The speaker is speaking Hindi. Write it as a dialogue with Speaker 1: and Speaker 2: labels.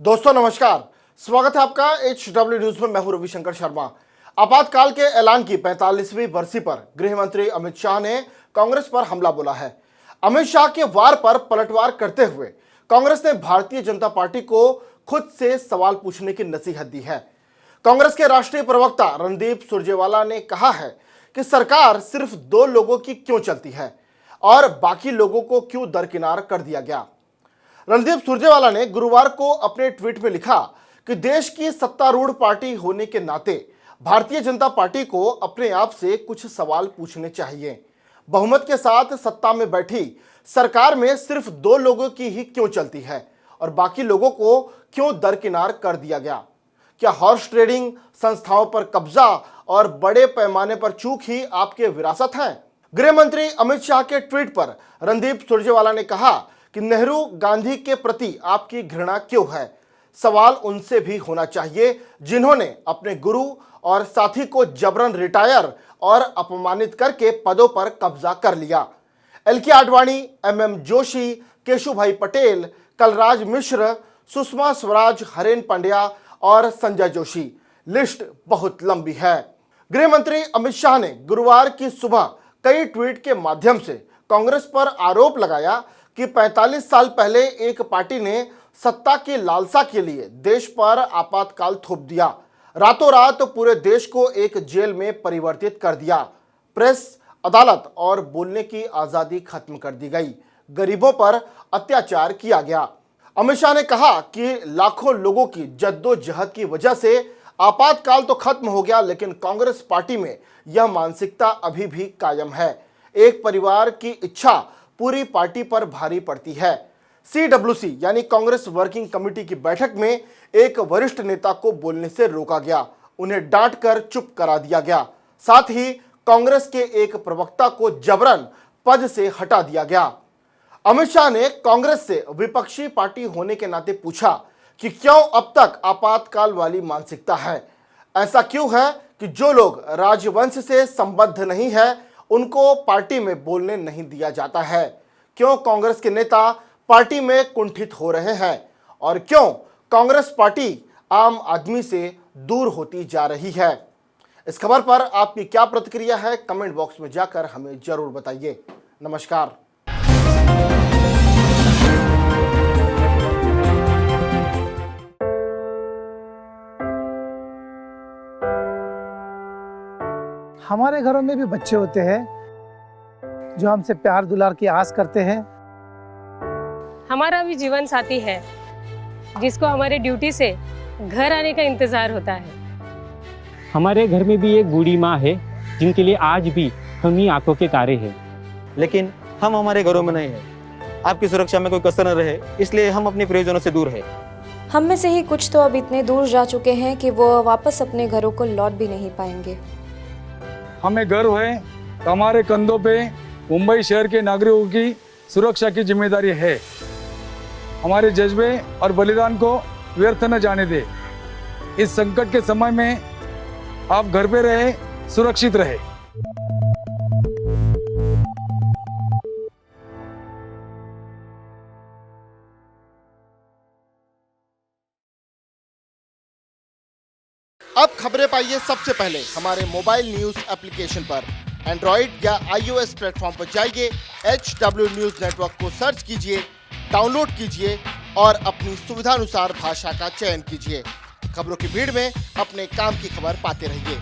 Speaker 1: दोस्तों नमस्कार, स्वागत है आपका HW न्यूज में। मैं हूं रविशंकर शर्मा। आपातकाल के ऐलान की 45वीं बरसी पर गृह मंत्री अमित शाह ने कांग्रेस पर हमला बोला है। अमित शाह के वार पर पलटवार करते हुए कांग्रेस ने भारतीय जनता पार्टी को खुद से सवाल पूछने की नसीहत दी है। कांग्रेस के राष्ट्रीय प्रवक्ता रणदीप सुरजेवाला ने कहा है कि सरकार सिर्फ 2 लोगों की क्यों चलती है और बाकी लोगों को क्यों दरकिनार कर दिया गया। रणदीप सुरजेवाला ने गुरुवार को अपने ट्वीट में लिखा कि देश की सत्तारूढ़ पार्टी होने के नाते भारतीय जनता पार्टी को अपने आप से कुछ सवाल पूछने चाहिए। बहुमत के साथ सत्ता में बैठी सरकार में सिर्फ 2 लोगों की ही क्यों चलती है और बाकी लोगों को क्यों दरकिनार कर दिया गया। क्या हॉर्स ट्रेडिंग, संस्थाओं पर कब्जा और बड़े पैमाने पर चूक ही आपके विरासत हैं? गृह मंत्री अमित शाह के ट्वीट पर रणदीप सुरजेवाला ने कहा कि नेहरू गांधी के प्रति आपकी घृणा क्यों है। सवाल उनसे भी होना चाहिए जिन्होंने अपने गुरु और साथी को जबरन रिटायर और अपमानित करके पदों पर कब्जा कर लिया। LK आडवाणी, MM जोशी, केशुभाई पटेल, कलराज मिश्र, सुषमा स्वराज, हरेन पंड्या और संजय जोशी। लिस्ट बहुत लंबी है। गृह मंत्री अमित शाह ने गुरुवार की सुबह कई ट्वीट के माध्यम से कांग्रेस पर आरोप लगाया कि 45 साल पहले एक पार्टी ने सत्ता की लालसा के लिए देश पर आपातकाल थोप दिया। रातों रात पूरे देश को एक जेल में परिवर्तित कर दिया। प्रेस, अदालत और बोलने की आजादी खत्म कर दी गई। गरीबों पर अत्याचार किया गया। अमित शाह ने कहा कि लाखों लोगों की जद्दोजहद की वजह से आपातकाल तो खत्म हो गया, लेकिन कांग्रेस पार्टी में यह मानसिकता अभी भी कायम है। एक परिवार की इच्छा पूरी पार्टी पर भारी पड़ती है। CWC यानी कांग्रेस वर्किंग कमेटी की बैठक में एक वरिष्ठ नेता को बोलने से रोका गया, उन्हें डांट कर चुप करा दिया गया। साथ ही कांग्रेस के एक प्रवक्ता को जबरन पद से हटा दिया गया। अमित शाह ने कांग्रेस से विपक्षी पार्टी होने के नाते पूछा कि क्यों अब तक आपातकाल वाली मानसिकता है। ऐसा क्यों है कि जो लोग राजवंश से संबद्ध नहीं है उनको पार्टी में बोलने नहीं दिया जाता है। क्यों कांग्रेस के नेता पार्टी में कुंठित हो रहे हैं और क्यों कांग्रेस पार्टी आम आदमी से दूर होती जा रही है। इस खबर पर आपकी क्या प्रतिक्रिया है, कमेंट बॉक्स में जाकर हमें जरूर बताइए। नमस्कार।
Speaker 2: हमारे घरों में भी बच्चे होते हैं जो हमसे प्यार दुलार की आस करते हैं।
Speaker 3: हमारा भी जीवन साथी है जिसको हमारे ड्यूटी से घर आने का इंतजार होता है।
Speaker 4: हमारे घर में भी एक बूढ़ी माँ है जिनके लिए आज भी हम ही आंखों के तारे हैं।
Speaker 5: लेकिन हम हमारे घरों में नहीं हैं। आपकी सुरक्षा में कोई कसर न रहे, इसलिए हम अपने प्रियजनों से दूर हैं।
Speaker 6: हम में से ही कुछ तो अब इतने दूर जा चुके हैं कि वो वापस अपने घरों को लौट भी नहीं पाएंगे।
Speaker 7: हमें गर्व है कि हमारे कंधों पे मुंबई शहर के नागरिकों की सुरक्षा की जिम्मेदारी है। हमारे जज्बे और बलिदान को व्यर्थ न जाने दे। इस संकट के समय में आप घर पे रहे, सुरक्षित रहे।
Speaker 1: अब खबरें पाइए सबसे पहले हमारे मोबाइल न्यूज एप्लीकेशन पर। एंड्रॉइड या iOS प्लेटफॉर्म पर जाइए, HW न्यूज नेटवर्क को सर्च कीजिए, डाउनलोड कीजिए और अपनी सुविधानुसार भाषा का चयन कीजिए। खबरों की भीड़ में अपने काम की खबर पाते रहिए।